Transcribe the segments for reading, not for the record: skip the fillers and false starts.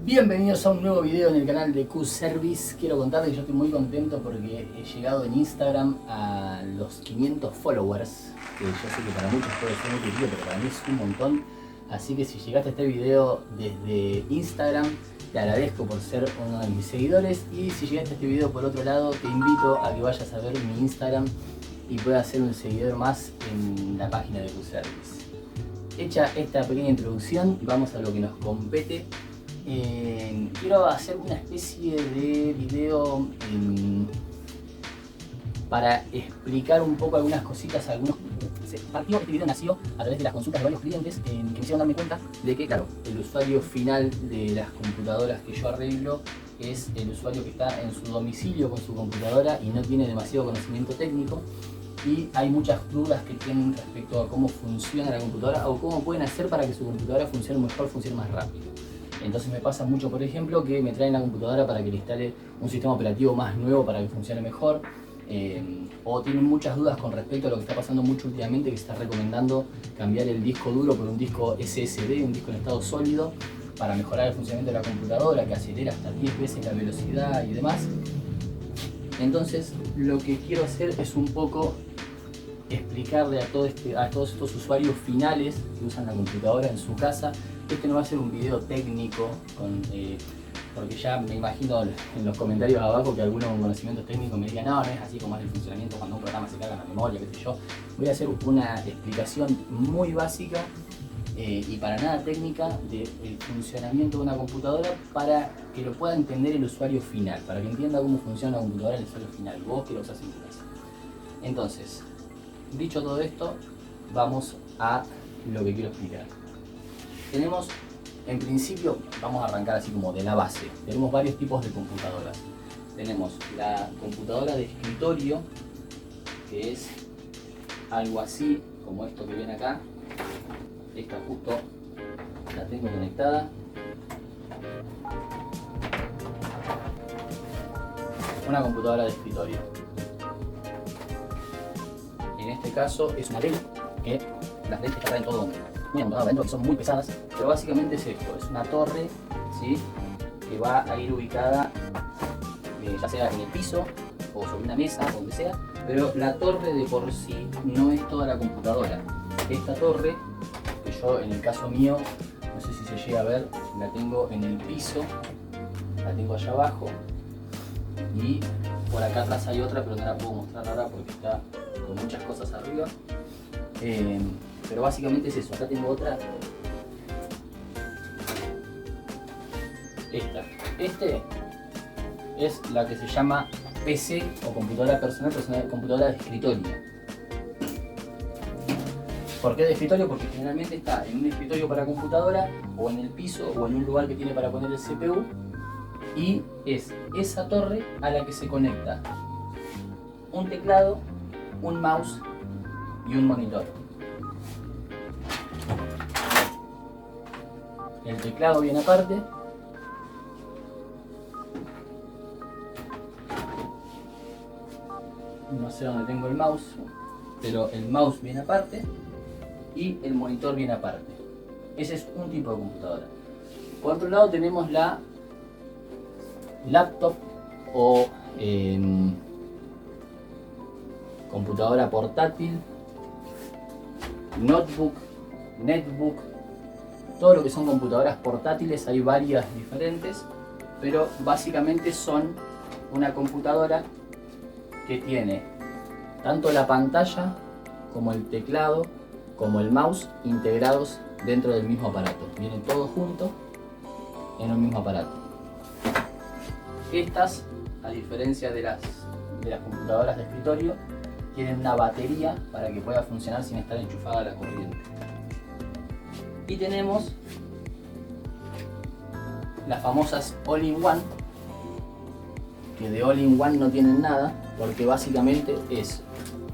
Bienvenidos a un nuevo video en el canal de Q-Service. Quiero contarles que yo estoy muy contento porque he llegado en Instagram a los 500 followers, que yo sé que para muchos puede ser muy poquito, pero para mí es un montón. Así que si llegaste a este video desde Instagram, te agradezco por ser uno de mis seguidores. Y si llegaste a este video por otro lado, te invito a que vayas a ver mi Instagram y puedas ser un seguidor más en la página de Q-Service. Hecha esta pequeña introducción, vamos a lo que nos compete. Quiero hacer una especie de video para explicar un poco algunas cositas, este video nació a través de las consultas de varios clientes que me hicieron darme cuenta de que, claro, el usuario final de las computadoras que yo arreglo es el usuario que está en su domicilio con su computadora y no tiene demasiado conocimiento técnico. Y hay muchas dudas que tienen respecto a cómo funciona la computadora o cómo pueden hacer para que su computadora funcione mejor, funcione más rápido. Entonces me pasa mucho, por ejemplo, que me traen la computadora para que le instale un sistema operativo más nuevo para que funcione mejor. O tienen muchas dudas con respecto a lo que está pasando mucho últimamente, que se está recomendando cambiar el disco duro por un disco SSD, un disco en estado sólido, para mejorar el funcionamiento de la computadora, que acelera hasta 10 veces la velocidad y demás. Entonces lo que quiero hacer es un poco explicarle a todos estos usuarios finales que usan la computadora en su casa. Este no va a ser un video técnico, porque ya me imagino en los comentarios abajo que algunos con conocimientos técnicos me digan no es así como es el funcionamiento cuando un programa se carga en la memoria, qué sé yo. Voy a hacer una explicación muy básica y para nada técnica del funcionamiento de una computadora para que lo pueda entender el usuario final, para que entienda cómo funciona una computadora el usuario final, vos que lo usás en tu casa. Entonces, dicho todo esto, vamos a lo que quiero explicar. Tenemos, en principio, vamos a arrancar así como de la base. Tenemos varios tipos de computadoras. Tenemos la computadora de escritorio, que es algo así como esto que ven acá. Esta justo la tengo conectada. Una computadora de escritorio. En este caso es una Dell, que las Dell que traen todo muy amontonado adentro, que son muy pesadas, pero básicamente es esto, es una torre, ¿sí?, que va a ir ubicada ya sea en el piso o sobre una mesa o donde sea, pero la torre de por sí no es toda la computadora. Esta torre, que yo en el caso mío, no sé si se llega a ver, la tengo en el piso, la tengo allá abajo y por acá atrás hay otra, pero no la puedo mostrar ahora porque está con muchas cosas arriba. Pero básicamente es eso. Acá tengo otra. Este es la que se llama PC o computadora personal, computadora de escritorio. ¿Por qué de escritorio? Porque generalmente está en un escritorio para computadora o en el piso o en un lugar que tiene para poner el CPU, y es esa torre a la que se conecta un teclado, un mouse y un monitor. El teclado viene aparte. No sé dónde tengo el mouse, pero el mouse viene aparte y el monitor viene aparte. Ese es un tipo de computadora. Por otro lado tenemos la laptop o computadora portátil, notebook, netbook, todo lo que son computadoras portátiles. Hay varias diferentes, pero básicamente son una computadora que tiene tanto la pantalla como el teclado como el mouse integrados dentro del mismo aparato. Viene todo junto en un mismo aparato. Estas, a diferencia de las computadoras de escritorio, tienen una batería para que pueda funcionar sin estar enchufada a la corriente. Y tenemos las famosas All-in-One, que de All-in-One no tienen nada, porque básicamente es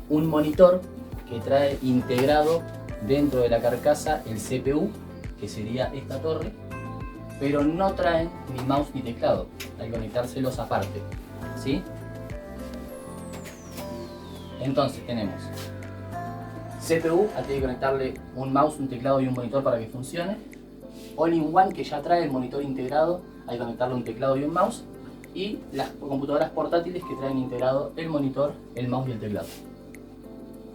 un monitor que trae integrado dentro de la carcasa el CPU, que sería esta torre, pero no traen ni mouse ni teclado, hay que conectárselos aparte, ¿sí? Entonces tenemos CPU, hay que conectarle un mouse, un teclado y un monitor para que funcione. All-in-One, que ya trae el monitor integrado, hay que conectarle un teclado y un mouse, y las computadoras portátiles que traen integrado el monitor, el mouse y el teclado.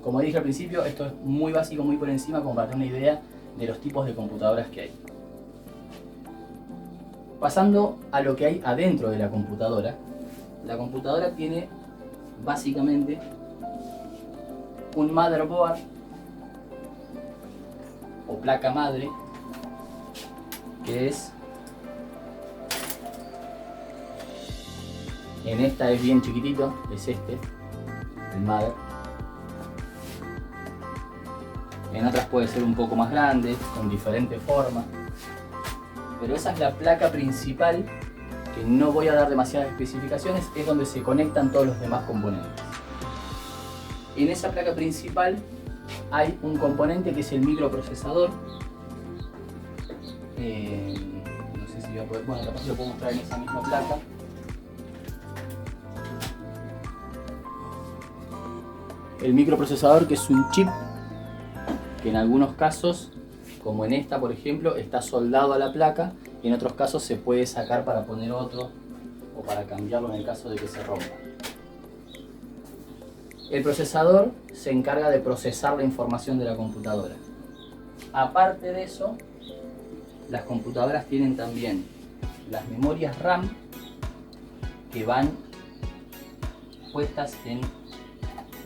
Como dije al principio, esto es muy básico, muy por encima, como para tener una idea de los tipos de computadoras que hay. Pasando a lo que hay adentro de la computadora tiene básicamente un motherboard o placa madre, que es, en esta es bien chiquitito, es este, el mother. En otras puede ser un poco más grande, con diferentes formas, pero esa es la placa principal, que no voy a dar demasiadas especificaciones, es donde se conectan todos los demás componentes. En esa placa principal hay un componente que es el microprocesador. No sé si voy a poder, bueno, capaz lo puedo mostrar en esa misma placa. El microprocesador, que es un chip que en algunos casos, como en esta por ejemplo, está soldado a la placa, y en otros casos se puede sacar para poner otro o para cambiarlo en el caso de que se rompa. El procesador se encarga de procesar la información de la computadora. Aparte de eso, las computadoras tienen también las memorias RAM, que van puestas en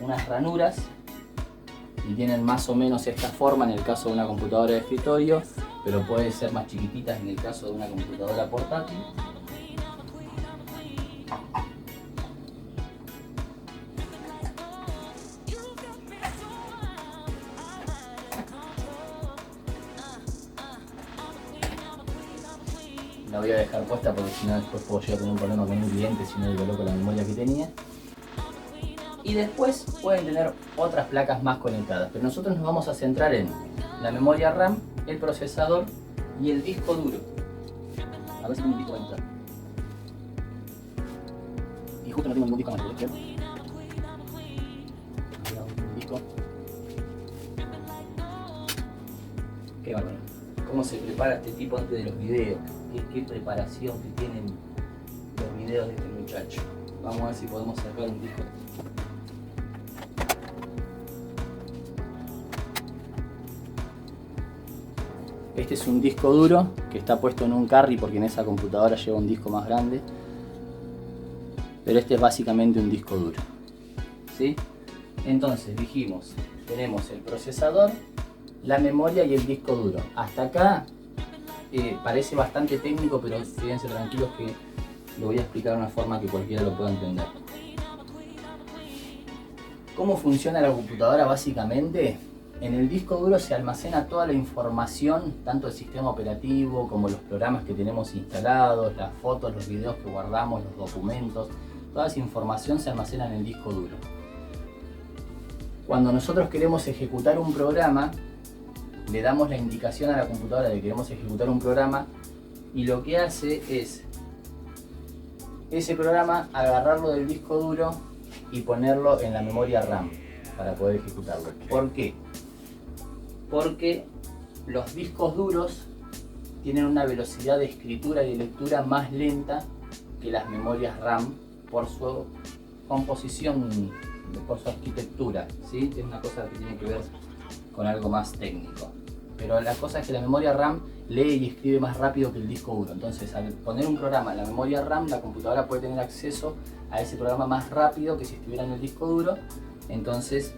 unas ranuras y tienen más o menos esta forma en el caso de una computadora de escritorio, pero pueden ser más chiquititas en el caso de una computadora portátil. La voy a dejar puesta porque si no después puedo llegar a tener un problema con un cliente si no le coloco la memoria que tenía. Y después pueden tener otras placas más conectadas, pero nosotros nos vamos a centrar en la memoria RAM, el procesador y el disco duro. A ver si tengo un disco para entrar. Y justo no tengo ningún disco más, ¿cierto? Un disco. Qué bárbaro. ¿Cómo se prepara este tipo antes de los videos? ¿Qué preparación que tienen los videos de este muchacho? Vamos a ver si podemos sacar un disco. Este es un disco duro que está puesto en un carry porque en esa computadora lleva un disco más grande. Pero este es básicamente un disco duro, ¿sí? Entonces dijimos, tenemos el procesador, la memoria y el disco duro. Hasta acá parece bastante técnico, pero quédense tranquilos que lo voy a explicar de una forma que cualquiera lo pueda entender. ¿Cómo funciona la computadora básicamente? En el disco duro se almacena toda la información, tanto del sistema operativo como los programas que tenemos instalados, las fotos, los videos que guardamos, los documentos. Toda esa información se almacena en el disco duro. Cuando nosotros queremos ejecutar un programa, le damos la indicación a la computadora de que queremos ejecutar un programa, y lo que hace es ese programa agarrarlo del disco duro y ponerlo en la memoria RAM para poder ejecutarlo. ¿Por qué? Porque los discos duros tienen una velocidad de escritura y de lectura más lenta que las memorias RAM por su composición, por su arquitectura, ¿sí? Es una cosa que tiene que ver con algo más técnico. Pero la cosa es que la memoria RAM lee y escribe más rápido que el disco duro. Entonces, al poner un programa en la memoria RAM, la computadora puede tener acceso a ese programa más rápido que si estuviera en el disco duro. Entonces,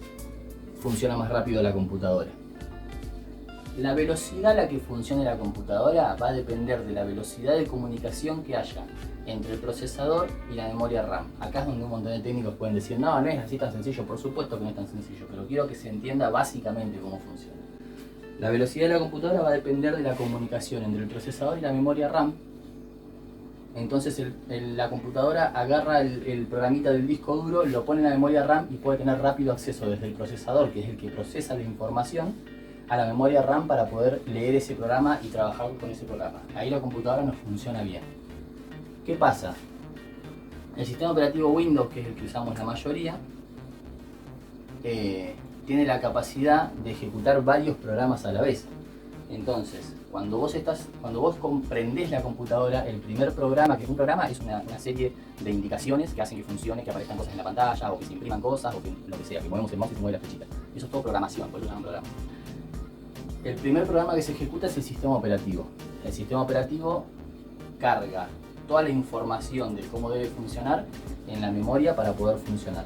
funciona más rápido la computadora. La velocidad a la que funcione la computadora va a depender de la velocidad de comunicación que haya entre el procesador y la memoria RAM. Acá es donde un montón de técnicos pueden decir, no, no es así tan sencillo. Por supuesto que no es tan sencillo, pero quiero que se entienda básicamente cómo funciona. La velocidad de la computadora va a depender de la comunicación entre el procesador y la memoria RAM. Entonces la computadora agarra el programita del disco duro, lo pone en la memoria RAM y puede tener rápido acceso desde el procesador, que es el que procesa la información, a la memoria RAM para poder leer ese programa y trabajar con ese programa. Ahí la computadora no funciona bien. ¿Qué pasa? El sistema operativo Windows, que es el que usamos la mayoría, tiene la capacidad de ejecutar varios programas a la vez. Entonces, Cuando vos comprendés la computadora, el primer programa, que un programa es una serie de indicaciones que hacen que funcione, que aparezcan cosas en la pantalla, o que se impriman cosas, o que lo que sea, que movemos el mouse y se mueve la flechita. Eso es todo programación, por eso se llama programa. El primer programa que se ejecuta es el sistema operativo. El sistema operativo carga toda la información de cómo debe funcionar en la memoria para poder funcionar.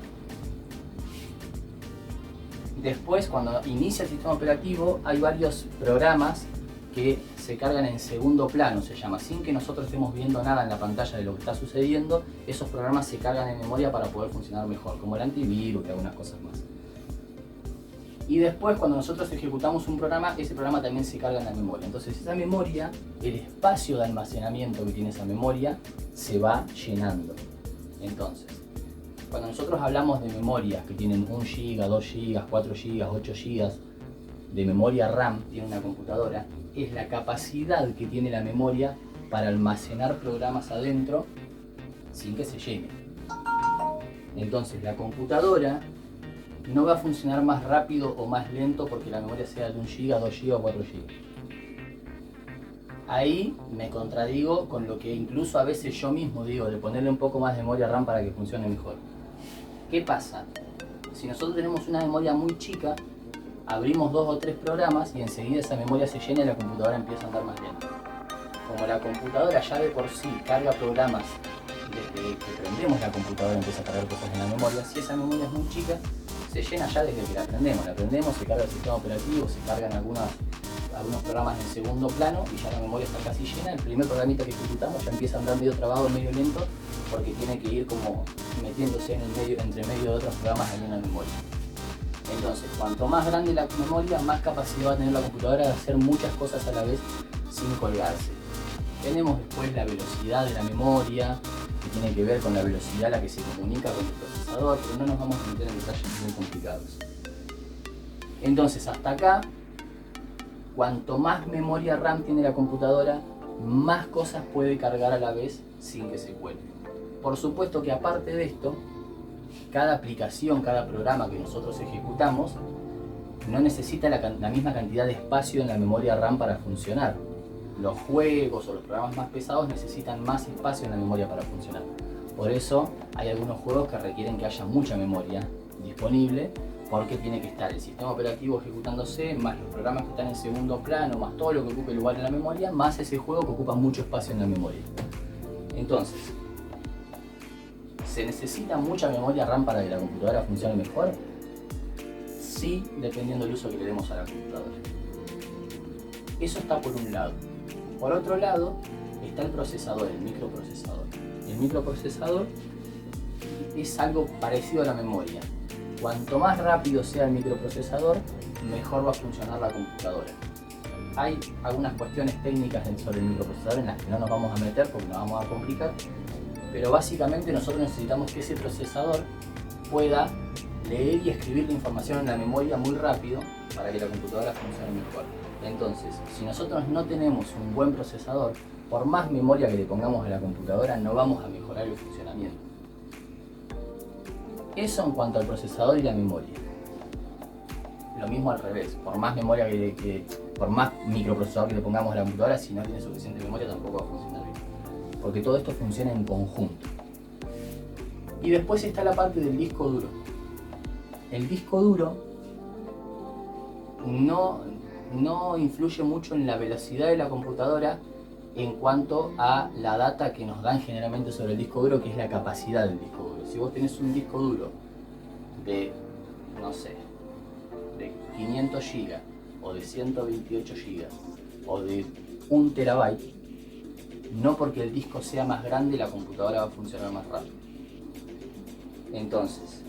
Después, cuando inicia el sistema operativo, hay varios programas que se cargan en segundo plano, se llama, sin que nosotros estemos viendo nada en la pantalla de lo que está sucediendo. Esos programas se cargan en memoria para poder funcionar mejor, como el antivirus y algunas cosas más. Y después, cuando nosotros ejecutamos un programa, ese programa también se carga en la memoria. Entonces esa memoria, el espacio de almacenamiento que tiene esa memoria, se va llenando. Entonces, cuando nosotros hablamos de memorias que tienen 1 GB, 2 GB, 4 GB, 8 GB de memoria RAM, tiene una computadora, es la capacidad que tiene la memoria para almacenar programas adentro sin que se llene. Entonces la computadora no va a funcionar más rápido o más lento porque la memoria sea de 1 GB, 2 GB o 4 GB. Ahí me contradigo con lo que incluso a veces yo mismo digo, de ponerle un poco más de memoria RAM para que funcione mejor. ¿Qué pasa? Si nosotros tenemos una memoria muy chica, abrimos 2 o 3 programas y enseguida esa memoria se llena y la computadora empieza a andar más lento. Como la computadora ya de por sí carga programas, desde que prendemos la computadora empieza a cargar cosas en la memoria, si esa memoria es muy chica, se llena ya desde que la prendemos, se carga el sistema operativo, se cargan algunos programas en segundo plano y ya la memoria está casi llena. El primer programita que ejecutamos ya empieza a andar medio trabado, medio lento, porque tiene que ir como metiéndose entre medio de otros programas ahí en la memoria. Entonces, cuanto más grande la memoria, más capacidad va a tener la computadora de hacer muchas cosas a la vez sin colgarse. Tenemos después la velocidad de la memoria, que tiene que ver con la velocidad a la que se comunica con el procesador, pero no nos vamos a meter en detalles muy complicados. Entonces, hasta acá, cuanto más memoria RAM tiene la computadora, más cosas puede cargar a la vez sin que se cuelgue. Por supuesto que aparte de esto, cada aplicación, cada programa que nosotros ejecutamos no necesita la misma cantidad de espacio en la memoria RAM para funcionar. Los juegos o los programas más pesados necesitan más espacio en la memoria para funcionar. Por eso hay algunos juegos que requieren que haya mucha memoria disponible, porque tiene que estar el sistema operativo ejecutándose, más los programas que están en segundo plano, más todo lo que ocupe lugar en la memoria, más ese juego que ocupa mucho espacio en la memoria. Entonces, ¿se necesita mucha memoria RAM para que la computadora funcione mejor? Sí, dependiendo del uso que le demos a la computadora. Eso está por un lado. Por otro lado, está el procesador, el microprocesador. El microprocesador es algo parecido a la memoria. Cuanto más rápido sea el microprocesador, mejor va a funcionar la computadora. Hay algunas cuestiones técnicas sobre el microprocesador en las que no nos vamos a meter porque nos vamos a complicar, pero básicamente nosotros necesitamos que ese procesador pueda leer y escribir la información en la memoria muy rápido para que la computadora funcione mejor. Entonces, si nosotros no tenemos un buen procesador, por más memoria que le pongamos a la computadora, no vamos a mejorar el funcionamiento. Eso en cuanto al procesador y la memoria. Lo mismo al revés, por más memoria por más microprocesador que le pongamos a la computadora, si no tiene suficiente memoria tampoco va a funcionar bien. Porque todo esto funciona en conjunto. Y después está la parte del disco duro. El disco duro no influye mucho en la velocidad de la computadora en cuanto a la data que nos dan generalmente sobre el disco duro, que es la capacidad del disco duro. Si vos tenés un disco duro de, no sé, de 500 GB o de 128 GB o de 1 TB, no porque el disco sea más grande la computadora va a funcionar más rápido. Entonces,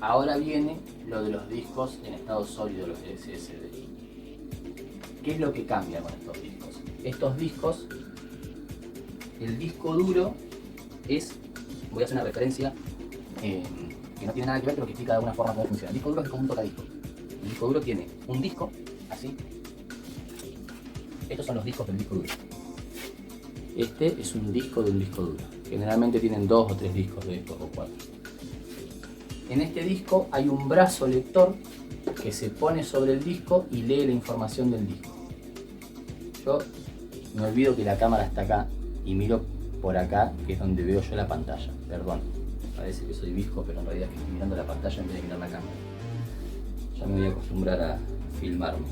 ahora viene lo de los discos en estado sólido, los SSD. ¿Qué es lo que cambia con estos discos? Estos discos, el disco duro es, voy a hacer una referencia que no tiene nada que ver, pero que explica de alguna forma cómo funciona. El disco duro es como un tocadiscos. El disco duro tiene un disco, así. Estos son los discos del disco duro. Este es un disco de un disco duro. Generalmente tienen 2 o 3 discos de estos o 4. En este disco hay un brazo lector que se pone sobre el disco y lee la información del disco. yo me olvido que la cámara está acá y miro por acá, que es donde veo yo la pantalla. Perdón, parece que soy visco, pero en realidad es que estoy mirando la pantalla en vez de mirar la cámara. Ya me voy a acostumbrar a filmarme.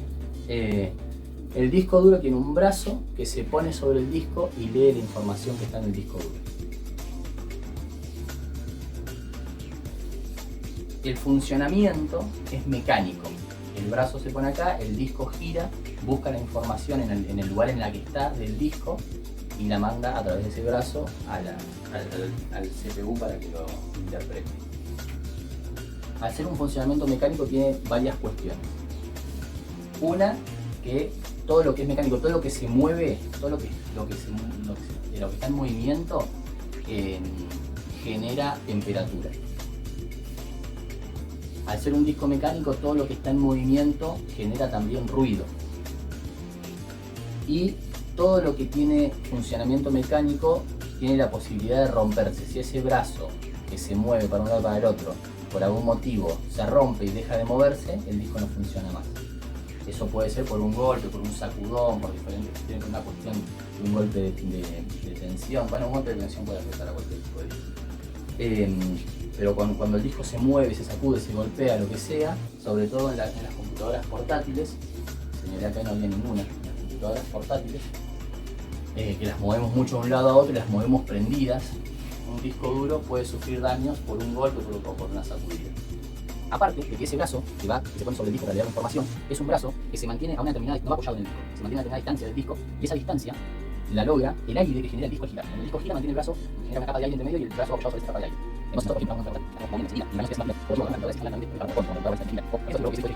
El disco duro tiene un brazo que se pone sobre el disco y lee la información que está en el disco duro. El funcionamiento es mecánico. El brazo se pone acá, el disco gira, busca la información en el lugar en la que está del disco y la manda a través de ese brazo al CPU para que lo interprete. Al ser un funcionamiento mecánico tiene varias cuestiones. Una, que todo lo que es mecánico, todo lo que se mueve, todo lo que está en movimiento genera temperatura. Al ser un disco mecánico, todo lo que está en movimiento genera también ruido. Y todo lo que tiene funcionamiento mecánico tiene la posibilidad de romperse. Si ese brazo que se mueve para un lado y para el otro, por algún motivo se rompe y deja de moverse, el disco no funciona más. Eso puede ser por un golpe, por un sacudón, por una cuestión de un golpe de tensión. Bueno, un golpe de tensión puede afectar a cualquier tipo de disco. Pero cuando el disco se mueve, se sacude, se golpea, lo que sea, sobre todo en las computadoras portátiles, señalé acá no había ninguna, en las computadoras portátiles, que las movemos mucho de un lado a otro y las movemos prendidas, un disco duro puede sufrir daños por un golpe o por una sacudida. Aparte de que ese brazo que se pone sobre el disco para leer la información, es un brazo que se mantiene a una determinada, no va apoyado en el disco, se mantiene a una determinada distancia del disco, y esa distancia la logra el aire que genera el disco al girar. Cuando el disco gira, mantiene el brazo, genera una capa de aire entre medio y el brazo va apoyado sobre esa capa de aire. Entonces nosotros estamos moviendo enseguida, y la que es más lento, por eso es lo que se puede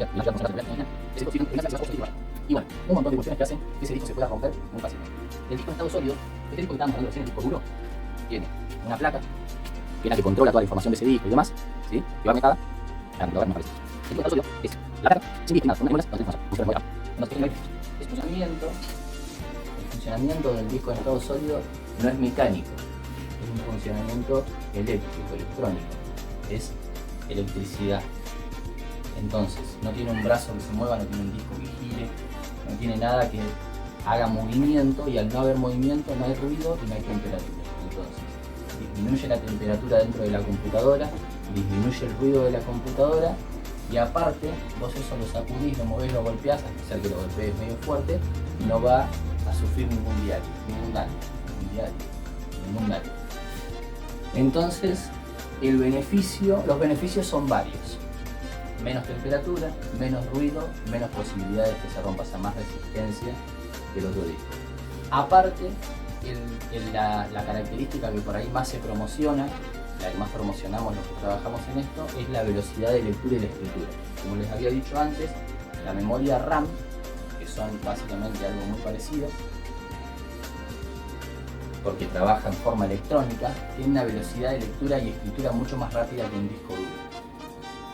girar, y bueno, un montón de cuestiones que hacen que ese disco se pueda romper muy fácilmente. El disco en estado sólido, este disco que estamos hablando recién, el disco duro, tiene una placa que es la que controla toda la información de ese disco y demás, ¿sí? Que va conectada a la computadora, no aparece. El disco en estado sólido es la placa sin distintas, con unas bolas, no tenemos información. El funcionamiento del disco en estado sólido no es mecánico, es un funcionamiento eléctrico, electrónico, es electricidad. Entonces, no tiene un brazo que se mueva, no tiene un disco que gire, no tiene nada que haga movimiento, y al no haber movimiento no hay ruido y no hay temperatura. Entonces, disminuye la temperatura dentro de la computadora, disminuye el ruido de la computadora, y aparte, vos eso lo sacudís, lo movés, lo golpeás, a pesar que lo golpees medio fuerte, no va a sufrir ningún daño. Entonces, los beneficios son varios. Menos temperatura, menos ruido, menos posibilidades que se rompa, más resistencia que el otro disco. Aparte, la característica que por ahí más se promociona, la que más promocionamos los que trabajamos en esto, es la velocidad de lectura y de escritura. Como les había dicho antes, la memoria RAM, que son básicamente algo muy parecido, porque trabaja en forma electrónica, tiene una velocidad de lectura y escritura mucho más rápida que un disco duro.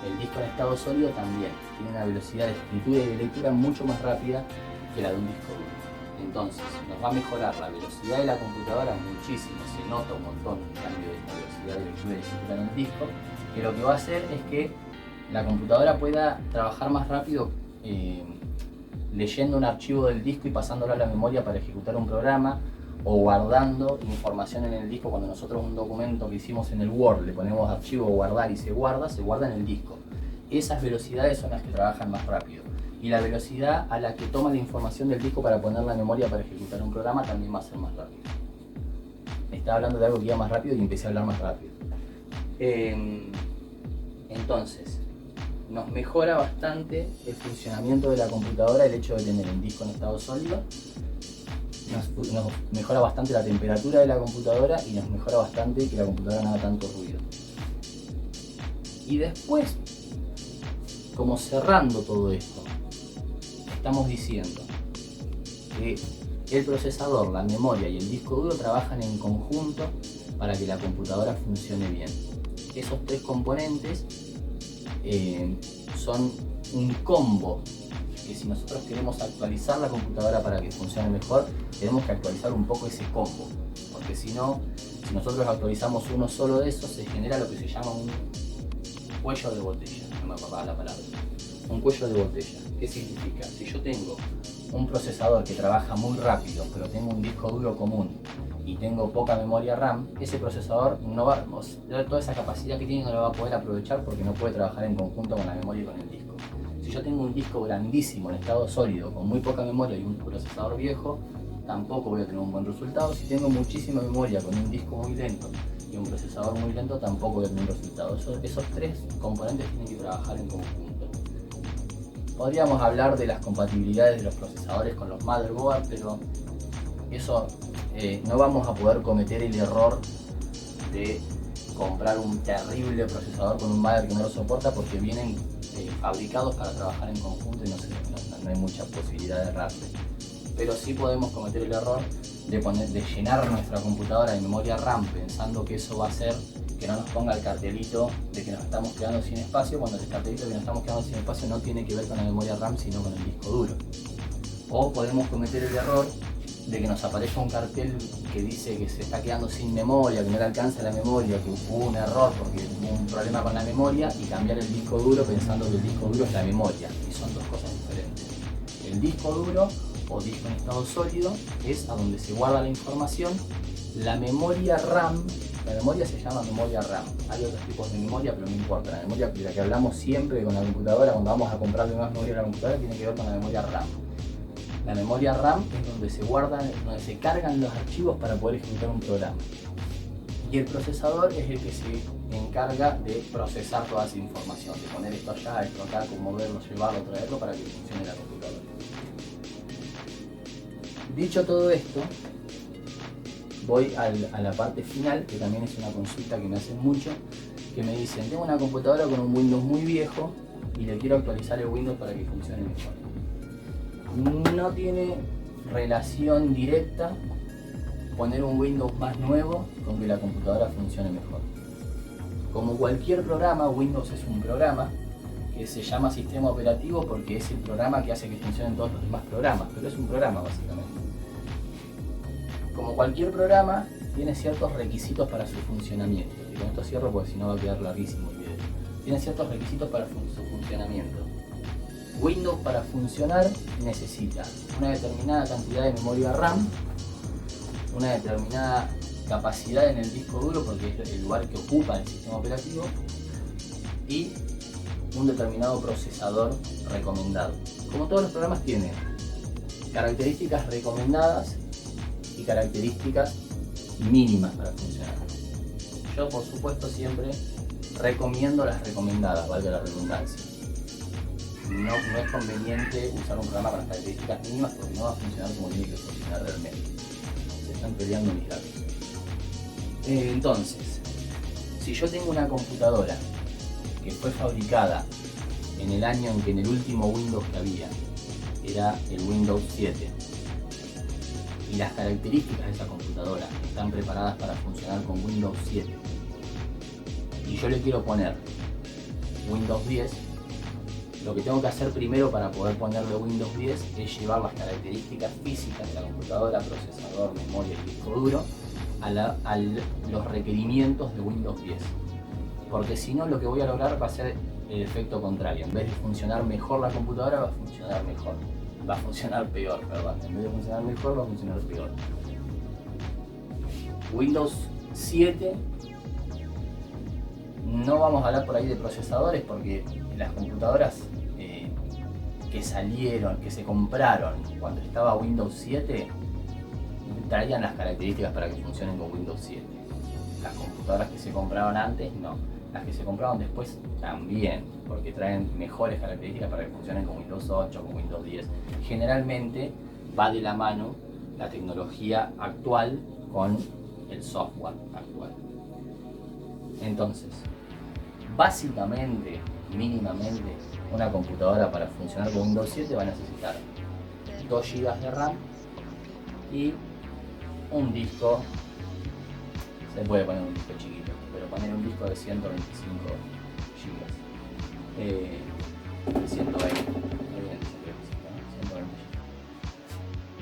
El disco en estado sólido también tiene una velocidad de escritura y de lectura mucho más rápida que la de un disco duro. Entonces, nos va a mejorar la velocidad de la computadora muchísimo, se nota un montón el cambio de velocidad de lectura y de escritura en un disco, que lo que va a hacer es que la computadora pueda trabajar más rápido leyendo un archivo del disco y pasándolo a la memoria para ejecutar un programa, o guardando información en el disco. Cuando nosotros un documento que hicimos en el Word le ponemos archivo guardar y se guarda en el disco. Esas velocidades son las que trabajan más rápido. Y la velocidad a la que toma la información del disco para ponerla en memoria para ejecutar un programa también va a ser más rápido. Estaba hablando de algo que iba más rápido y empecé a hablar más rápido. Entonces, nos mejora bastante el funcionamiento de la computadora el hecho de tener un disco en estado sólido. Nos mejora bastante la temperatura de la computadora y nos mejora bastante que la computadora no haga tanto ruido. Y después, como cerrando todo esto, estamos diciendo que el procesador, la memoria y el disco duro trabajan en conjunto para que la computadora funcione bien. Esos tres componentes son un combo, que si nosotros queremos actualizar la computadora para que funcione mejor, tenemos que actualizar un poco ese combo, porque si no, si nosotros actualizamos uno solo de esos, se genera lo que se llama un cuello de botella, no me acordaba la palabra. Un cuello de botella. ¿Qué significa? Si yo tengo un procesador que trabaja muy rápido, pero tengo un disco duro común y tengo poca memoria RAM, ese procesador no va, toda esa capacidad que tiene no la va a poder aprovechar porque no puede trabajar en conjunto con la memoria y con el disco. Si yo tengo un disco grandísimo en estado sólido, con muy poca memoria y un procesador viejo, tampoco voy a tener un buen resultado. Si tengo muchísima memoria con un disco muy lento y un procesador muy lento, tampoco voy a tener un resultado. Esos tres componentes tienen que trabajar en conjunto. Podríamos hablar de las compatibilidades de los procesadores con los motherboards, pero eso no vamos a poder cometer el error de comprar un terrible procesador con un mother que no lo soporta, porque vienen fabricados para trabajar en conjunto y no hay mucha posibilidad de errarse. Pero sí podemos cometer el error de llenar nuestra computadora de memoria RAM pensando que eso va a hacer que no nos ponga el cartelito de que nos estamos quedando sin espacio, cuando el cartelito de que nos estamos quedando sin espacio no tiene que ver con la memoria RAM sino con el disco duro. O podemos cometer el error de que nos aparezca un cartel que dice que se está quedando sin memoria, que no le alcanza la memoria, que hubo un error porque hubo un problema con la memoria, y cambiar el disco duro pensando que el disco duro es la memoria, y son dos cosas diferentes. El disco duro o disco en estado sólido es a donde se guarda la información. La memoria RAM, la memoria se llama memoria RAM, hay otros tipos de memoria pero no importa, la memoria de la que hablamos siempre con la computadora, cuando vamos a comprarle más memoria a la computadora, tiene que ver con la memoria RAM. La memoria RAM es donde se guardan, donde se cargan los archivos para poder ejecutar un programa. Y el procesador es el que se encarga de procesar toda esa información, de poner esto allá, esto acá, moverlo, llevarlo, traerlo para que funcione la computadora. Dicho todo esto, voy a la parte final, que también es una consulta que me hacen mucho, que me dicen, tengo una computadora con un Windows muy viejo y le quiero actualizar el Windows para que funcione mejor. No tiene relación directa poner un Windows más nuevo con que la computadora funcione mejor. Como cualquier programa, Windows es un programa que se llama sistema operativo porque es el programa que hace que funcionen todos los demás programas, pero es un programa básicamente. Como cualquier programa, tiene ciertos requisitos para su funcionamiento. Y con esto cierro porque si no va a quedar larguísimo el video. Tiene ciertos requisitos para su funcionamiento. Windows, para funcionar, necesita una determinada cantidad de memoria RAM, una determinada capacidad en el disco duro porque es el lugar que ocupa el sistema operativo, y un determinado procesador recomendado. Como todos los programas, tienen características recomendadas y características mínimas para funcionar. Yo, por supuesto, siempre recomiendo las recomendadas, valga la redundancia. No es conveniente usar un programa con las características mínimas porque no va a funcionar como tiene que funcionar realmente. Se están peleando mis datos. Entonces, si yo tengo una computadora que fue fabricada en el año en que en el último Windows que había era el Windows 7, y las características de esa computadora están preparadas para funcionar con Windows 7, y yo le quiero poner Windows 10, lo que tengo que hacer primero para poder ponerle Windows 10 es llevar las características físicas de la computadora, procesador, memoria y disco duro a los requerimientos de Windows 10. Porque si no, lo que voy a lograr va a ser el efecto contrario. En vez de funcionar mejor la computadora, va a funcionar mejor. Va a funcionar peor, perdón. En vez de funcionar mejor, va a funcionar peor. Windows 7, no vamos a hablar por ahí de procesadores porque las computadoras que salieron, que se compraron cuando estaba Windows 7, traían las características para que funcionen con Windows 7. Las computadoras que se compraban antes, no. Las que se compraban después también, porque traen mejores características para que funcionen con Windows 8, con Windows 10. Generalmente va de la mano la tecnología actual con el software actual. Entonces, básicamente, mínimamente, una computadora para funcionar con Windows 7 va a necesitar 2 GB de RAM y un disco. Se puede poner un disco chiquito, pero poner un disco de 125 GB. 120, 120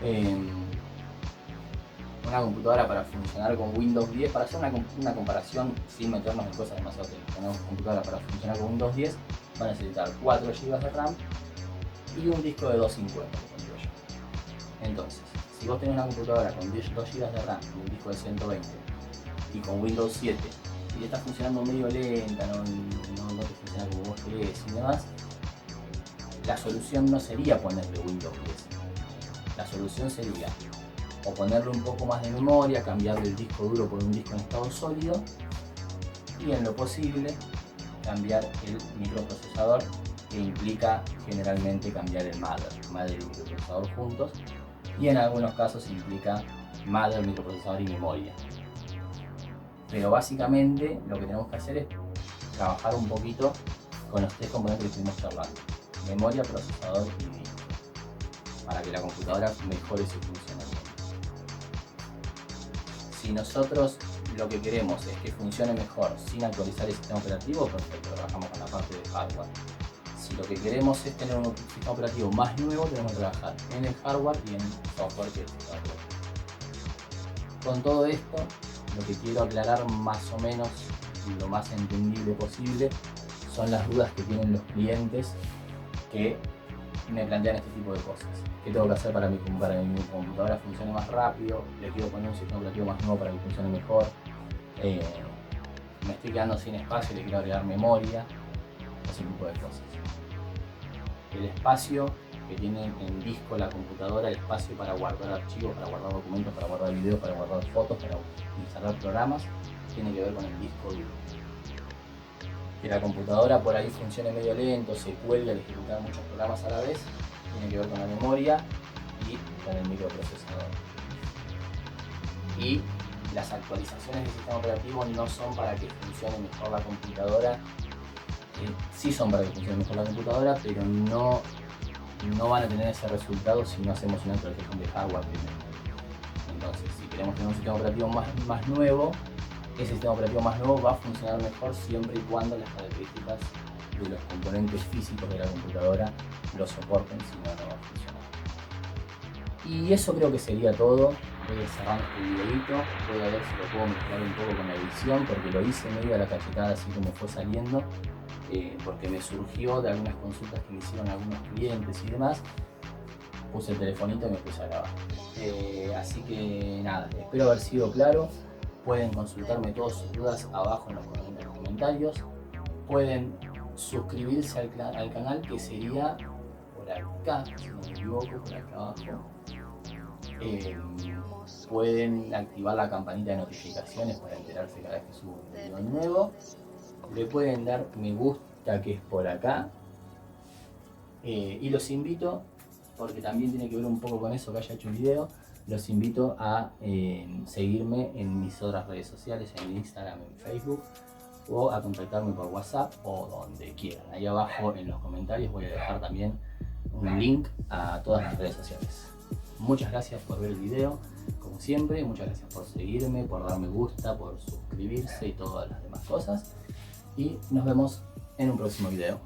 GB. Una computadora para funcionar con Windows 10, para hacer una comparación sin meternos en cosas demasiado técnicas, una computadora para funcionar con Windows 10 va a necesitar 4 GB de RAM y un disco de 250, Entonces, si vos tenés una computadora con 2 GB de RAM y un disco de 120 y con Windows 7 y está funcionando medio lenta, no te funciona como vos querés y demás, la solución no sería ponerle Windows 10. La solución sería o ponerle un poco más de memoria, cambiarle el disco duro por un disco en estado sólido y en lo posible cambiar el microprocesador, que implica generalmente cambiar el mother y microprocesador juntos, y en algunos casos implica mother, microprocesador y memoria. Pero básicamente lo que tenemos que hacer es trabajar un poquito con los 3 componentes que estuvimos charlando: memoria, procesador y disco, para que la computadora mejore su funcionamiento. Si nosotros lo que queremos es que funcione mejor sin actualizar el sistema operativo, perfecto, trabajamos con la parte de hardware. Si lo que queremos es tener un sistema operativo más nuevo, tenemos que trabajar en el hardware y en el software que es el hardware. Con todo esto, lo que quiero aclarar más o menos y lo más entendible posible son las dudas que tienen los clientes que me plantean este tipo de cosas. ¿Qué tengo que hacer para que mi computadora funcione más rápido? ¿Le quiero poner un sistema operativo más nuevo para que funcione mejor? Me estoy quedando sin espacio y le quiero agregar memoria, ese tipo de cosas. El espacio que tiene en disco la computadora, el espacio para guardar archivos, para guardar documentos, para guardar videos, para guardar fotos, para instalar programas, tiene que ver con el disco duro. Que la computadora por ahí funcione medio lento, se cuelgue al ejecutar muchos programas a la vez, tiene que ver con la memoria y con el microprocesador. Y las actualizaciones del sistema operativo no son para que funcione mejor la computadora, sí son para que funcione mejor la computadora, pero no van a tener ese resultado si no hacemos una actualización de hardware primero. Entonces, si queremos tener un sistema operativo más nuevo, ese sistema operativo más nuevo va a funcionar mejor siempre y cuando las características de los componentes físicos de la computadora lo soporten, si no, no va a funcionar. Y eso creo que sería todo. Voy a cerrar este videito, voy a ver si lo puedo mezclar un poco con la edición, porque lo hice medio a la cachetada así como fue saliendo, porque me surgió de algunas consultas que me hicieron algunos clientes y demás. Puse el telefonito y me puse a grabar. Así que nada, espero haber sido claro. Pueden consultarme todas sus dudas abajo en los comentarios. Pueden suscribirse al canal, que sería por acá, si no me equivoco, por acá abajo. Pueden activar la campanita de notificaciones para enterarse cada vez que subo un video nuevo. Le pueden dar me gusta, que es por acá. Y los invito, porque también tiene que ver un poco con eso que haya hecho un video, los invito a seguirme en mis otras redes sociales, en Instagram, en Facebook, o a contactarme por WhatsApp o donde quieran. Ahí abajo en los comentarios voy a dejar también un link a todas las redes sociales. Muchas gracias por ver el video, como siempre, muchas gracias por seguirme, por dar me gusta, por suscribirse y todas las demás cosas. Y nos vemos en un próximo video.